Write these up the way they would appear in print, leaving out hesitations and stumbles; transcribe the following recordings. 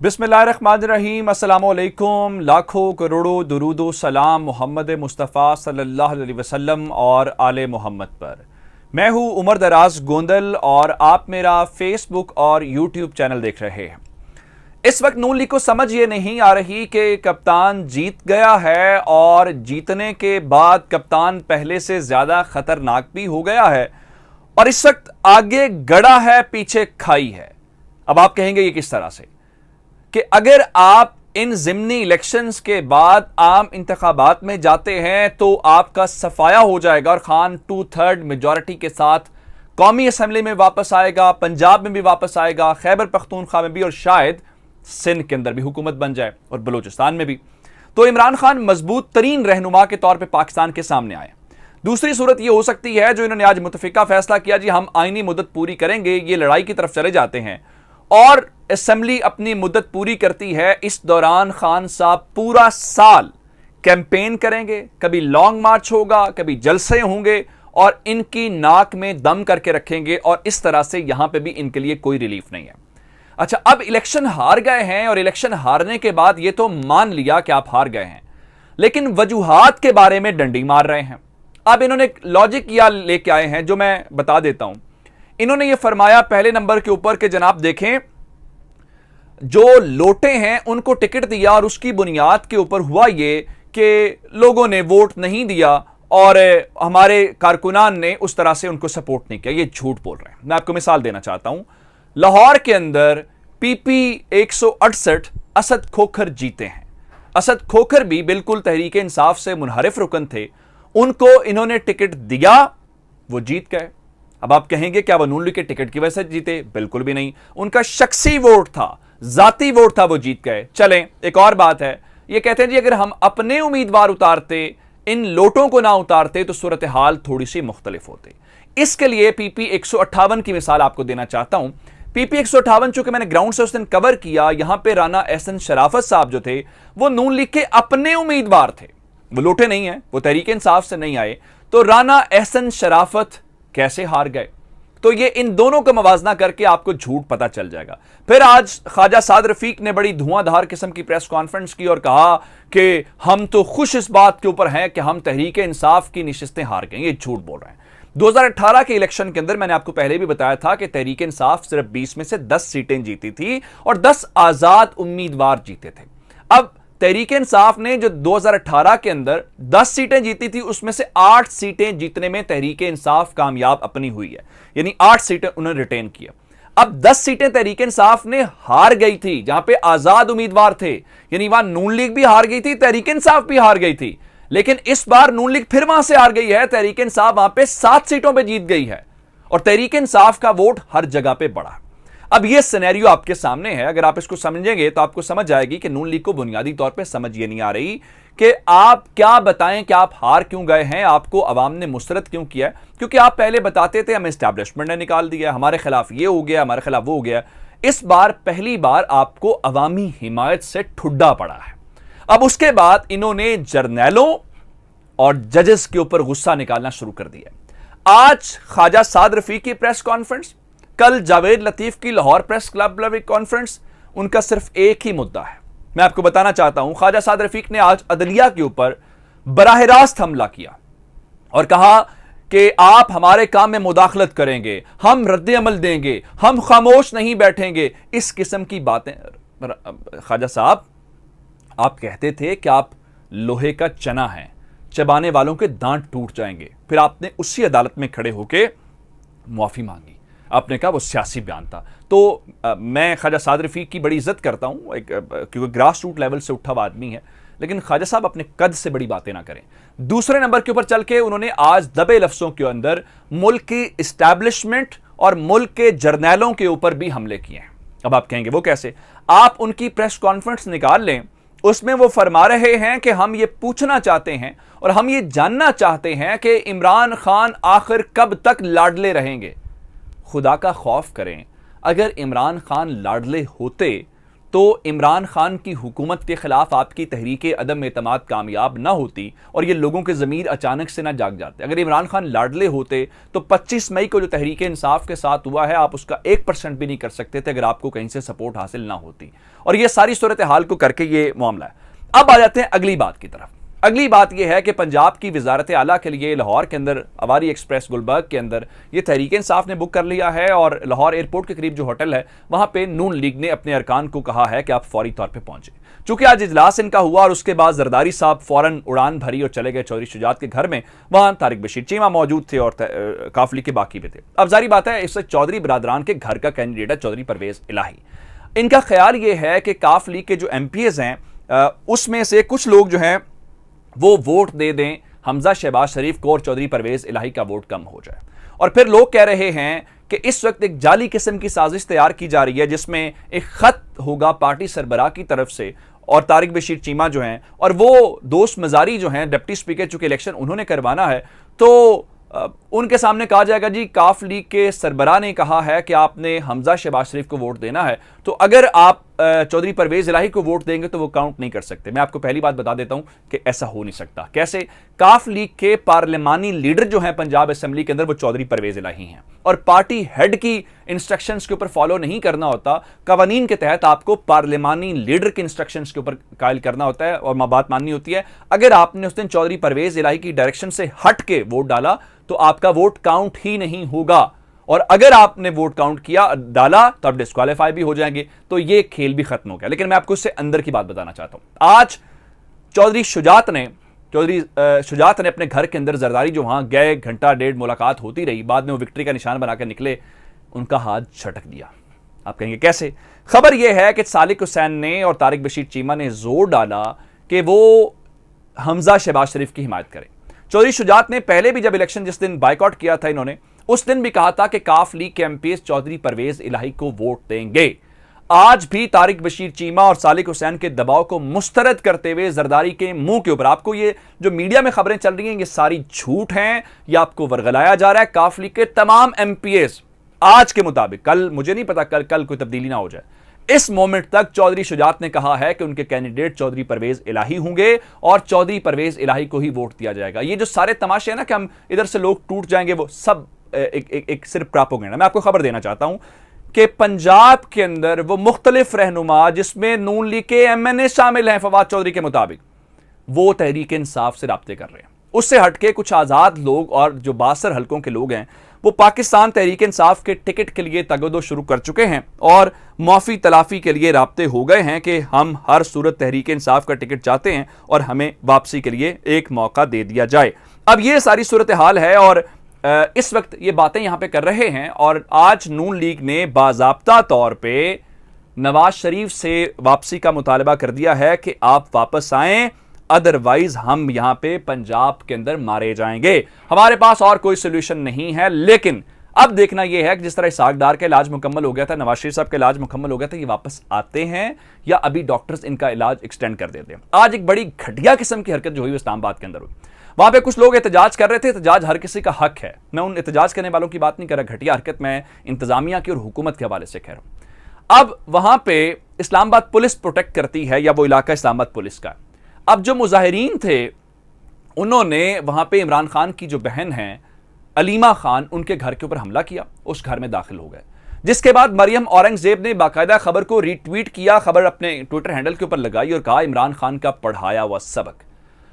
बिस्मिल्लाहिर्रहमानिर्रहीम, अस्सलामुअलैकुम। लाखों करोड़ों दुरूदो सलाम मोहम्मद मुस्तफ़ा सल्लल्लाहु अलैहि वसल्लम और आले मोहम्मद पर। मैं हूँ उमर दराज गोंदल और आप मेरा फेसबुक और यूट्यूब चैनल देख रहे हैं। इस वक्त नून लीग को समझ ये नहीं आ रही कि कप्तान जीत गया है और जीतने के बाद कप्तान पहले से ज़्यादा ख़तरनाक भी हो गया है और इस वक्त आगे गड़ा है, पीछे खाई है। अब आप कहेंगे ये किस तरह से कि अगर आप इन ज़िमनी इलेक्शंस के बाद आम इंतखाबात में जाते हैं तो आपका सफाया हो जाएगा और खान 2/3 मेजॉरिटी के साथ कौमी असम्बली में वापस आएगा, पंजाब में भी वापस आएगा, खैबर पख्तूनख्वा में भी और शायद सिंध के अंदर भी हुकूमत बन जाए और बलूचिस्तान में भी। तो इमरान खान मजबूत तरीन रहनुमा के तौर पर पाकिस्तान के सामने आए। दूसरी सूरत यह हो सकती है जो इन्होंने आज मुतफिका फैसला किया, जी हम आईनी मुद्दत पूरी करेंगे, ये लड़ाई की तरफ चले जाते हैं और असेंबली अपनी मुद्दत पूरी करती है। इस दौरान खान साहब पूरा साल कैंपेन करेंगे, कभी लॉन्ग मार्च होगा, कभी जलसे होंगे और इनकी नाक में दम करके रखेंगे और इस तरह से यहां पे भी इनके लिए कोई रिलीफ नहीं है। अच्छा, अब इलेक्शन हार गए हैं और इलेक्शन हारने के बाद ये तो मान लिया कि आप हार गए हैं, लेकिन वजूहात के बारे में डंडी मार रहे हैं। अब इन्होंने लॉजिक या लेके आए हैं जो मैं बता देता हूं। इन्होंने ये फरमाया पहले नंबर के ऊपर कि जनाब देखें, जो लोटे हैं उनको टिकट दिया और उसकी बुनियाद के ऊपर हुआ ये कि लोगों ने वोट नहीं दिया और हमारे कारकुनान ने उस तरह से उनको सपोर्ट नहीं किया। ये झूठ बोल रहे हैं। मैं आपको मिसाल देना चाहता हूं। लाहौर के अंदर पीपी 168 असद खोखर जीते हैं। असद खोखर भी बिल्कुल तहरीक इंसाफ से मुनहरिफ रुकन थे, उनको इन्होंने टिकट दिया, वो जीत गए। अब आप कहेंगे क्या वो नून लीग के टिकट की वजह से जीते? बिल्कुल भी नहीं, उनका शख्सी वोट था, जाती वोट था, वो जीत गए। चलें, एक और बात है, ये कहते हैं जी अगर हम अपने उम्मीदवार उतारते, इन लोटों को ना उतारते तो सूरत हाल थोड़ी सी मुख्तलिफ होती। इसके लिए पीपी 158 की मिसाल आपको देना चाहता हूं। पीपी 158 चूंकि मैंने ग्राउंड से उस दिन कवर किया, यहां पे राना एहसन शराफत साहब जो थे वो नून लीग के अपने उम्मीदवार थे, वो लोटे नहीं है, वो तहरीक इंसाफ से नहीं आए। तो राना एहसन शराफत कैसे हार गए? तो ये इन दोनों का मवाजना करके आपको झूठ पता चल जाएगा। फिर आज ख्वाजा साद रफीक ने बड़ी धुआंधार किस्म की प्रेस कॉन्फ्रेंस की और कहा कि हम तो खुश इस बात के ऊपर हैं कि हम तहरीक इंसाफ की नशिस्तें हार गए। ये झूठ बोल रहे हैं। 2018 के इलेक्शन के अंदर मैंने आपको पहले भी बताया था कि तहरीक इंसाफ सिर्फ 20 में से 10 सीटें जीती थी और 10 आजाद उम्मीदवार जीते थे। अब तहरीक इंसाफ ने जो 2018 के अंदर 10 सीटें जीती थी, उसमें से 8 सीटें जीतने में तहरीक इंसाफ कामयाब अपनी हुई है, यानी 8 सीटें उन्होंने रिटेन किया। अब 10 सीटें तहरीक इंसाफ ने हार गई थी, जहां पे आजाद उम्मीदवार थे, यानी वहां नून लीग भी हार गई थी, तहरीक इंसाफ भी हार गई थी। लेकिन इस बार नून लीग फिर वहां से हार गई है, तहरीक इंसाफ वहां पे 7 सीटों पर जीत गई है और तहरीक इंसाफ का वोट हर जगह पे बढ़ा। अब यह सिनेरियो आपके सामने है, अगर आप इसको समझेंगे तो आपको समझ आएगी कि नून लीग को बुनियादी तौर पे समझ ये नहीं आ रही कि आप क्या बताएं कि आप हार क्यों गए हैं, आपको अवाम ने मुस्तरद क्यों किया। क्योंकि आप पहले बताते थे हमें एस्टैब्लिशमेंट ने निकाल दिया, हमारे खिलाफ ये हो गया, हमारे खिलाफ वो हो गया। इस बार पहली बार आपको अवामी हिमायत से ठुड्डा पड़ा है। अब उसके बाद इन्होंने जर्नैलों और जजेस के ऊपर गुस्सा निकालना शुरू कर दिया। आज ख्वाजा साद रफीक की प्रेस कॉन्फ्रेंस, कल जावेद लतीफ की लाहौर प्रेस क्लब कॉन्फ्रेंस, उनका सिर्फ एक ही मुद्दा है। मैं आपको बताना चाहता हूं, ख्वाजा साद रफीक ने आज अदलिया के ऊपर बराह रास्त हमला किया और कहा कि आप हमारे काम में मुदाखलत करेंगे, हम रद्द अमल देंगे, हम खामोश नहीं बैठेंगे, इस किस्म की बातें। ख्वाजा साहब, आप कहते थे कि आप लोहे का चना हैं, चबाने वालों के दांत टूट जाएंगे। फिर आपने उसी अदालत में खड़े होकर मुआफी मांगी, आपने कहा वो सियासी बयान था। तो मैं ख्वाजा साद रफीक की बड़ी इज्जत करता हूं, क्योंकि ग्रास रूट लेवल से उठा हुआ आदमी है, लेकिन ख्वाजा साहब अपने कद से बड़ी बातें ना करें। दूसरे नंबर के ऊपर चल के उन्होंने आज दबे लफ्जों के अंदर मुल्क की इस्टेब्लिशमेंट और मुल्क के जर्नैलों के ऊपर भी हमले किए हैं। अब आप कहेंगे वो कैसे? आप उनकी प्रेस कॉन्फ्रेंस निकाल लें, उसमें वो फरमा रहे हैं कि हम ये पूछना चाहते हैं और हम ये जानना चाहते हैं कि इमरान खान आखिर कब तक लाडले रहेंगे। खुदा का खौफ करें, अगर इमरान खान लाडले होते तो इमरान खान की हुकूमत के खिलाफ आपकी तहरीक अदम एतमाद कामयाब ना होती और ये लोगों के ज़मीर अचानक से ना जाग जाते। अगर इमरान खान लाडले होते तो 25 मई को जो तहरीक इंसाफ के साथ हुआ है आप उसका 1% भी नहीं कर सकते थे अगर आपको कहीं से सपोर्ट हासिल ना होती। और ये सारी सूरत हाल को करके ये मामला है। अब आ जाते हैं अगली बात की तरफ। अगली बात यह है कि पंजाब की वजारत आला के लिए लाहौर के अंदर अवारी एक्सप्रेस गुलबर्ग के अंदर ये तहरीक इंसाफ ने बुक कर लिया है और लाहौर एयरपोर्ट के करीब जो होटल है वहां पे नून लीग ने अपने अरकान को कहा है कि आप फौरी तौर पे पहुंचे। चूंकि आज इजलास इनका हुआ और उसके बाद जरदारी साहब फौरन उड़ान भरी और चले गए चौधरी शुजात के घर में। वहां तारिक बशीर चीमा मौजूद थे और काफिले के बाकी भी थे। अब जारी बात है इस चौधरी बरादरान के घर का कैंडिडेट है चौधरी परवेज इलाही। इनका ख्याल यह है कि काफ लीग के जो MPs हैं उसमें से कुछ लोग जो हैं वो वोट दे दें हमजा शहबाज शरीफ को और चौधरी परवेज इलाही का वोट कम हो जाए। और फिर लोग कह रहे हैं कि इस वक्त एक जाली किस्म की साजिश तैयार की जा रही है जिसमें एक खत होगा पार्टी सरबराह की तरफ से और तारिक बशीर चीमा जो हैं और वो दोस्त मजारी जो हैं डिप्टी स्पीकर चूंकि इलेक्शन उन्होंने करवाना है तो उनके सामने कहा जाएगा जी काफ लीग के सरबराह ने कहा है कि आपने हमजा शहबाज शरीफ को वोट देना है तो अगर आप चौधरी परवेज इलाही को वोट देंगे तो वो काउंट नहीं कर सकते। मैं आपको पहली बात बता देता हूं कि ऐसा हो नहीं सकता। कैसे? काफ लीग के पार्लिमानी लीडर जो हैं पंजाब असेंबली के अंदर वो चौधरी परवेज इलाही हैं और पार्टी हेड की इंस्ट्रक्शंस के ऊपर फॉलो नहीं करना होता। कवानीन के तहत आपको पार्लिमानी लीडर के इंस्ट्रक्शंस के ऊपर कायल करना होता है और बात माननी होती है। अगर आपने उस दिन चौधरी परवेज इलाही की डायरेक्शन से हट के वोट डाला तो आपका वोट काउंट ही नहीं होगा और अगर आपने वोट काउंट किया डाला तो आप डिस्क्वालीफाई भी हो जाएंगे। तो ये खेल भी खत्म हो गया। लेकिन मैं आपको इससे अंदर की बात बताना चाहता हूं। आज चौधरी शुजात ने अपने घर के अंदर जरदारी जो वहां गए घंटा डेढ़ मुलाकात होती रही बाद में वो विक्ट्री का निशान बनाकर निकले उनका हाथ झटक दिया। आप कहेंगे कैसे? खबर यह है कि सालिक हुसैन ने और तारिक बशीर चीमा ने जोर डाला कि वो हमजा शहबाज शरीफ की हिमायत करें। चौधरी शुजात ने पहले भी जब इलेक्शन जिस दिन बाइकआउट किया था इन्होंने उस दिन भी कहा था कि काफ लीग के MPs चौधरी परवेज इलाही को वोट देंगे। आज भी तारिक बशीर चीमा और सालिक हुसैन के दबाव को मुस्तरद करते हुए जरदारी के मुंह के ऊपर आपको ये जो मीडिया में खबरें चल रही हैं ये सारी झूठ हैं, ये आपको वर्गलाया जा रहा है। काफ लीग के तमाम MPs आज के मुताबिक, कल मुझे नहीं पता कल कोई तब्दीली ना हो जाए, इस मोमेंट तक चौधरी शुजात ने कहा है कि उनके कैंडिडेट चौधरी परवेज इलाही होंगे और चौधरी परवेज इलाही को ही वोट दिया जाएगा। ये जो सारे तमाशे हैं ना कि हम इधर से लोग टूट जाएंगे वो सब एक सिर्फ प्रोपेगेंडा। मैं आपको खबर देना चाहता हूं कि पंजाब के अंदर वो मुख्तलिफ रहनुमा जिसमें नून लीग के MNA शामिल हैं फवाद चौधरी के मुताबिक वो तहरीक इंसाफ से राब्ते कर रहे हैं। उससे हटके कुछ आज़ाद लोग और जो बासर हलकों के लोग हैं वो पाकिस्तान तहरीक इंसाफ के टिकट के लिए तगदो शुरू कर चुके हैं और माफी तलाफी के लिए राब्ते हो गए हैं कि हम हर सूरत तहरीक इंसाफ का टिकट चाहते हैं और हमें वापसी के लिए एक मौका दे दिया जाए। अब ये सारी सूरत हाल है और इस वक्त ये बातें यहां पे कर रहे हैं और आज नून लीग ने बाज़ाब्ता तौर पे नवाज शरीफ से वापसी का मुतालबा कर दिया है कि आप वापस आएं अदरवाइज हम यहां पे पंजाब के अंदर मारे जाएंगे। हमारे पास और कोई सोल्यूशन नहीं है। लेकिन अब देखना यह है कि जिस तरह इसहाक डार का इलाज मुकम्मल हो गया था, नवाज शरीफ साहब का इलाज मुकम्मल हो गया था, ये वापस आते हैं या अभी डॉक्टर्स इनका इलाज एक्सटेंड कर देते हैं। आज एक बड़ी घटिया किस्म की हरकत जो हुई इस्लामाबाद के अंदर हुई। वहां पे कुछ लोग एहतजाज कर रहे थे। एहतजाज हर किसी का हक है, मैं उन एहतजाज करने वालों की बात नहीं कर रहा। घटिया हरकत मैं इंतजामिया की और हुकूमत के हवाले से कह रहा हूं। अब वहां पे इस्लामाबाद पुलिस प्रोटेक्ट करती है या वो इलाका इस्लामाबाद पुलिस का। अब जो मुजाहिरीन थे उन्होंने वहां पे इमरान खान की जो बहन है अलीमा खान उनके घर के ऊपर हमला किया, उस घर में दाखिल हो गए, जिसके बाद मरियम औरंगजेब ने बाकायदा खबर को रीट्वीट किया, खबर अपने ट्विटर हैंडल के ऊपर लगाई और कहा इमरान खान का पढ़ाया हुआ सबक।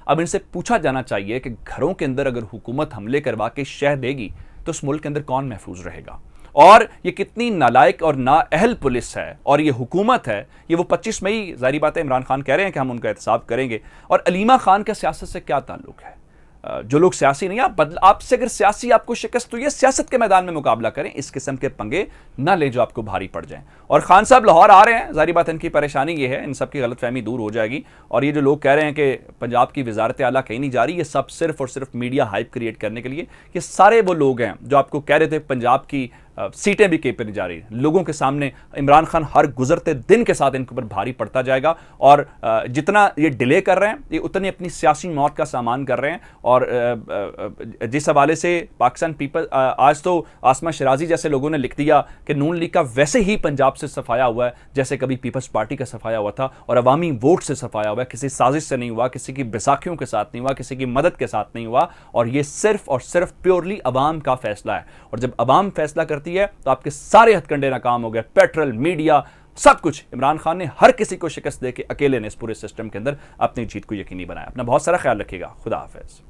अब इनसे पूछा जाना चाहिए कि घरों के अंदर अगर हुकूमत हमले करवा के शह देगी तो उस मुल्क के अंदर कौन महफूज रहेगा? और ये कितनी नालायक और नाअहल पुलिस है और ये हुकूमत है। ये वो 25 मई जारी बात है इमरान खान कह रहे हैं कि हम उनका एहतसाब करेंगे और अलीमा खान का सियासत से क्या ताल्लुक है? जो लोग सियासी नहीं, आपसे अगर सियासी आपको शिकस्त हुई है सियासत के मैदान में मुकाबला करें, इस किस्म के पंगे ना ले जो आपको भारी पड़ जाएं। और खान साहब लाहौर आ रहे हैं, जारी बात इनकी परेशानी ये है, इन सब की गलतफहमी दूर हो जाएगी। और ये जो लोग कह रहे हैं कि पंजाब की वजारत आला कहीं नहीं जा रही, ये सब सिर्फ और सिर्फ मीडिया हाइप क्रिएट करने के लिए। ये सारे वो लोग हैं जो आपको कह रहे थे पंजाब की सीटें भी केपे नहीं जा रही। लोगों के सामने इमरान खान हर गुजरते दिन के साथ इनके ऊपर भारी पड़ता जाएगा और जितना ये डिले कर रहे हैं ये उतनी अपनी सियासी मौत का सामान कर रहे हैं। और जिस हवाले से पाकिस्तान पीपल, आज तो आसमा शराजी जैसे लोगों ने लिख दिया कि नून लीग का वैसे ही पंजाब से सफाया हुआ है जैसे कभी पीपल्स पार्टी का सफाया हुआ था, और अवामी वोट से सफाया हुआ है, किसी साजिश से नहीं हुआ, किसी की बैसाखियों के साथ नहीं हुआ, किसी की मदद के साथ नहीं हुआ। और ये सिर्फ और सिर्फ प्योरली अवाम का फैसला है। और जब अवाम फैसला करती है तो आपके सारे हथकंडे नाकाम हो गए, पेट्रोल, मीडिया, सब कुछ। इमरान खान ने हर किसी को शिकस्त देके अकेले ने इस पूरे सिस्टम के अंदर अपनी जीत को यकीनी बनाया। अपना बहुत सारा ख्याल रखिएगा। खुदा हाफिज।